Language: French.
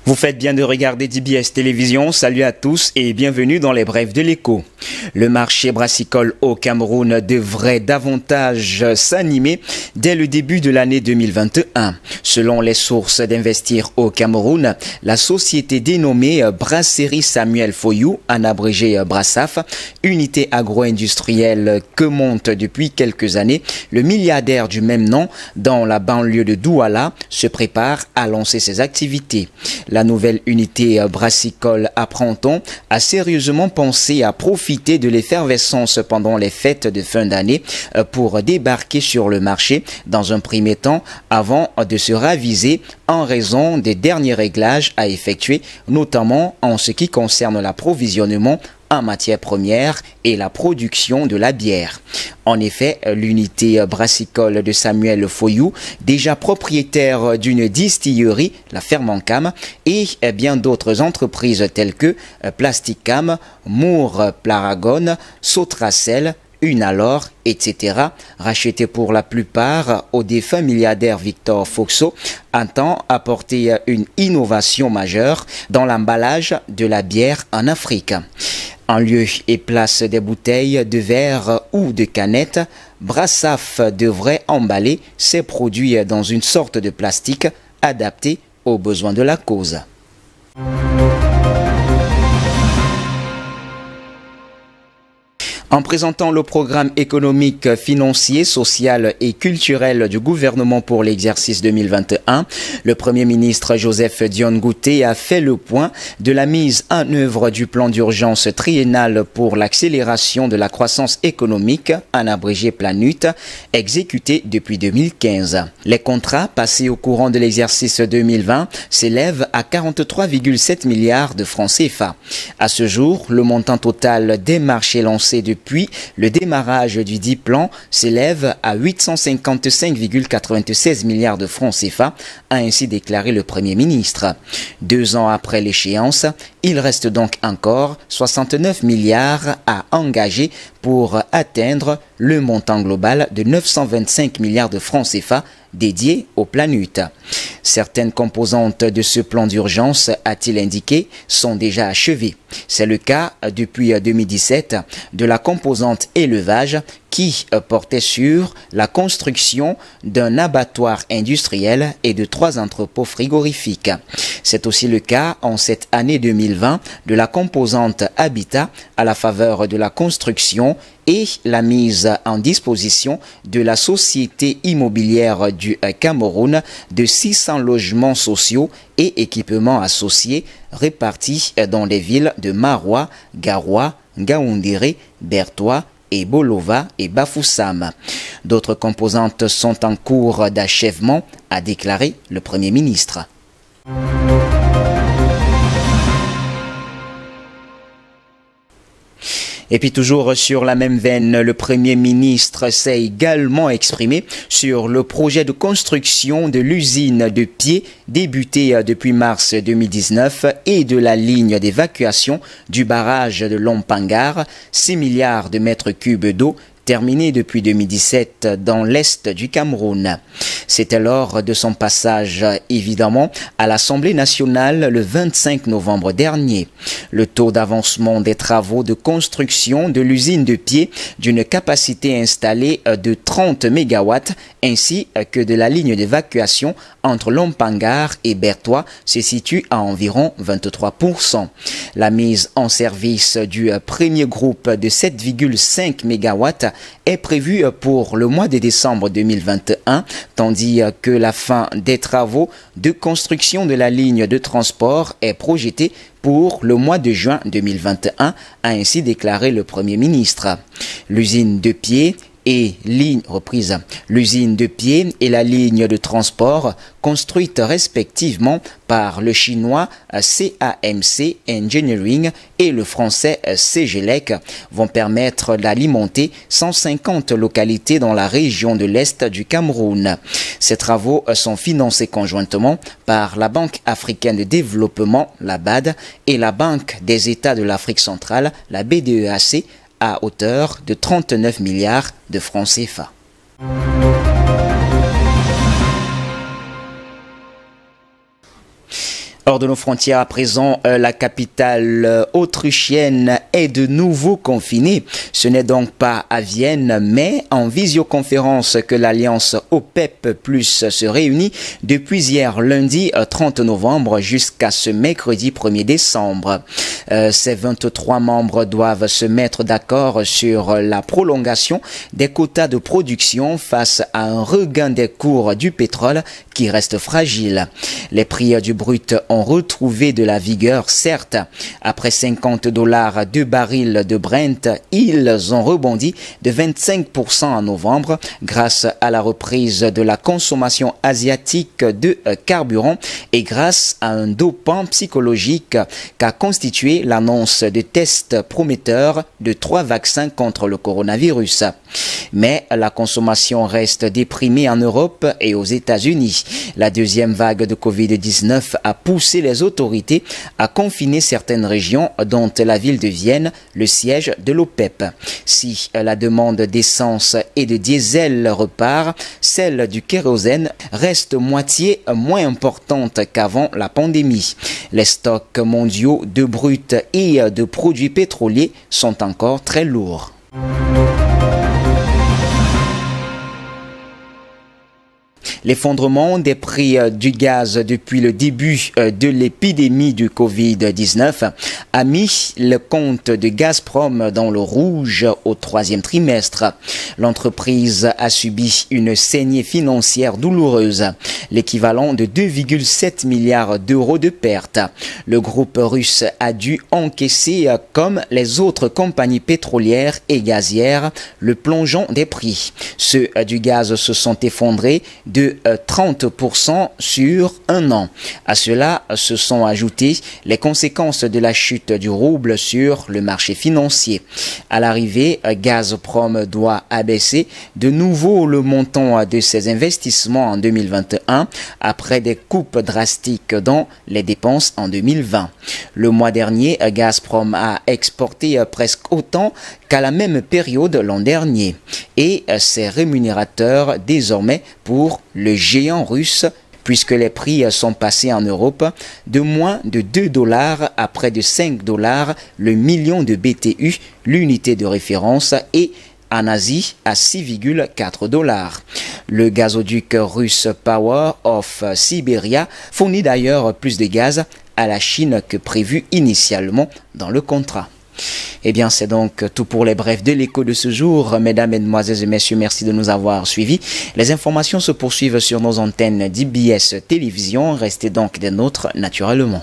Vous faites bien de regarder DBS Télévision. Salut à tous et bienvenue dans les brèves de l'écho. Le marché brassicole au Cameroun devrait davantage s'animer dès le début de l'année 2021. Selon les sources d'Investir au Cameroun, la société dénommée Brasserie Samuel Foyou, en abrégé Brassaf, unité agro-industrielle que monte depuis quelques années le milliardaire du même nom dans la banlieue de Douala, se prépare à lancer ses activités. La nouvelle unité brassicole, apprend-on, a sérieusement pensé à profiter de l'effervescence pendant les fêtes de fin d'année pour débarquer sur le marché dans un premier temps avant de se raviser en raison des derniers réglages à effectuer, notamment en ce qui concerne l'approvisionnement en matières premières et la production de la bière. En effet, l'unité brassicole de Samuel Foyou, déjà propriétaire d'une distillerie, la Fermancam, et bien d'autres entreprises telles que Plasticam, Moore Plaragon, Sotracel, Unalor, etc., racheté pour la plupart au défunt milliardaire Victor Foxo, entend apporter une innovation majeure dans l'emballage de la bière en Afrique. En lieu et place des bouteilles de verre ou de canettes, Brassaf devrait emballer ses produits dans une sorte de plastique adapté aux besoins de la cause. En présentant le programme économique, financier, social et culturel du gouvernement pour l'exercice 2021, le Premier ministre Joseph Dione Ngouté a fait le point de la mise en œuvre du plan d'urgence triennal pour l'accélération de la croissance économique, en abrégé PLANUT, exécuté depuis 2015. Les contrats passés au courant de l'exercice 2020 s'élèvent à 43,7 milliards de francs CFA. À ce jour, le montant total des marchés lancés depuis le démarrage du dit plan s'élève à 855,96 milliards de francs CFA, a ainsi déclaré le Premier ministre. 2 ans après l'échéance, il reste donc encore 69 milliards à engager pour atteindre le montant global de 925 milliards de francs CFA dédiés au PLANUT. Certaines composantes de ce plan d'urgence, a-t-il indiqué, sont déjà achevées. C'est le cas depuis 2017 de la composante élevage qui portait sur la construction d'un abattoir industriel et de 3 entrepôts frigorifiques. C'est aussi le cas en cette année 2020 de la composante habitat à la faveur de la construction et la mise en disposition de la société immobilière du Cameroun de 600 logements sociaux et équipements associés répartis dans les villes de Maroua, Garoua, Ngaoundéré, Bertoua et Bolova et Bafoussam. D'autres composantes sont en cours d'achèvement, a déclaré le Premier ministre. Et puis toujours sur la même veine, le Premier ministre s'est également exprimé sur le projet de construction de l'usine de pied débutée depuis mars 2019 et de la ligne d'évacuation du barrage de Lompangar, 6 milliards de mètres cubes d'eau terminé depuis 2017 dans l'est du Cameroun. C'était lors de son passage, évidemment, à l'Assemblée nationale le 25 novembre dernier. Le taux d'avancement des travaux de construction de l'usine de pied d'une capacité installée de 30 MW ainsi que de la ligne d'évacuation entre Lompangar et Bertoua se situe à environ 23%. La mise en service du premier groupe de 7,5 MW est prévue pour le mois de décembre 2021, tandis que la fin des travaux de construction de la ligne de transport est projetée pour le mois de juin 2021, a ainsi déclaré le Premier ministre. L'usine de pied L'usine de pied et la ligne de transport construites respectivement par le chinois CAMC Engineering et le français CGLEC vont permettre d'alimenter 150 localités dans la région de l'Est du Cameroun. Ces travaux sont financés conjointement par la Banque africaine de développement, la BAD, et la Banque des États de l'Afrique centrale, la BDEAC, à hauteur de 39 milliards de francs CFA. Hors de nos frontières à présent, la capitale autrichienne est de nouveau confinée. Ce n'est donc pas à Vienne, mais en visioconférence que l'alliance OPEP Plus se réunit depuis hier lundi 30 novembre jusqu'à ce mercredi 1er décembre. Ces 23 membres doivent se mettre d'accord sur la prolongation des quotas de production face à un regain des cours du pétrole qui reste fragile. Les prix du brut ont retrouvé de la vigueur, certes. Après $50 de baril de Brent, ils ont rebondi de 25% en novembre grâce à la reprise de la consommation asiatique de carburant et grâce à un dopant psychologique qu'a constitué l'annonce de tests prometteurs de 3 vaccins contre le coronavirus. Mais la consommation reste déprimée en Europe et aux États-Unis. La deuxième vague de Covid-19 a poussé les autorités à confiner certaines régions, dont la ville de Vienne, le siège de l'OPEP. Si la demande d'essence et de diesel repart, celle du kérosène reste moitié moins importante qu'avant la pandémie. Les stocks mondiaux de brut et de produits pétroliers sont encore très lourds. L'effondrement des prix du gaz depuis le début de l'épidémie du Covid-19 a mis le compte de Gazprom dans le rouge au 3e trimestre. L'entreprise a subi une saignée financière douloureuse, l'équivalent de 2,7 milliards d'euros de pertes. Le groupe russe a dû encaisser, comme les autres compagnies pétrolières et gazières, le plongeon des prix. Ceux du gaz se sont effondrés de 30% sur un an. À cela se sont ajoutées les conséquences de la chute du rouble sur le marché financier. À l'arrivée, Gazprom doit abaisser de nouveau le montant de ses investissements en 2021 après des coupes drastiques dans les dépenses en 2020. Le mois dernier, Gazprom a exporté presque autant qu'à la même période l'an dernier et c'est rémunérateur désormais pour le géant russe puisque les prix sont passés en Europe de moins de $2 à près de $5 le million de BTU, l'unité de référence, et en Asie à $6,4. Le gazoduc russe Power of Siberia fournit d'ailleurs plus de gaz à la Chine que prévu initialement dans le contrat. Eh bien, c'est donc tout pour les brefs de l'écho de ce jour. Mesdames, Mesdemoiselles et Messieurs, merci de nous avoir suivis. Les informations se poursuivent sur nos antennes d'IBS Télévision. Restez donc des nôtres naturellement.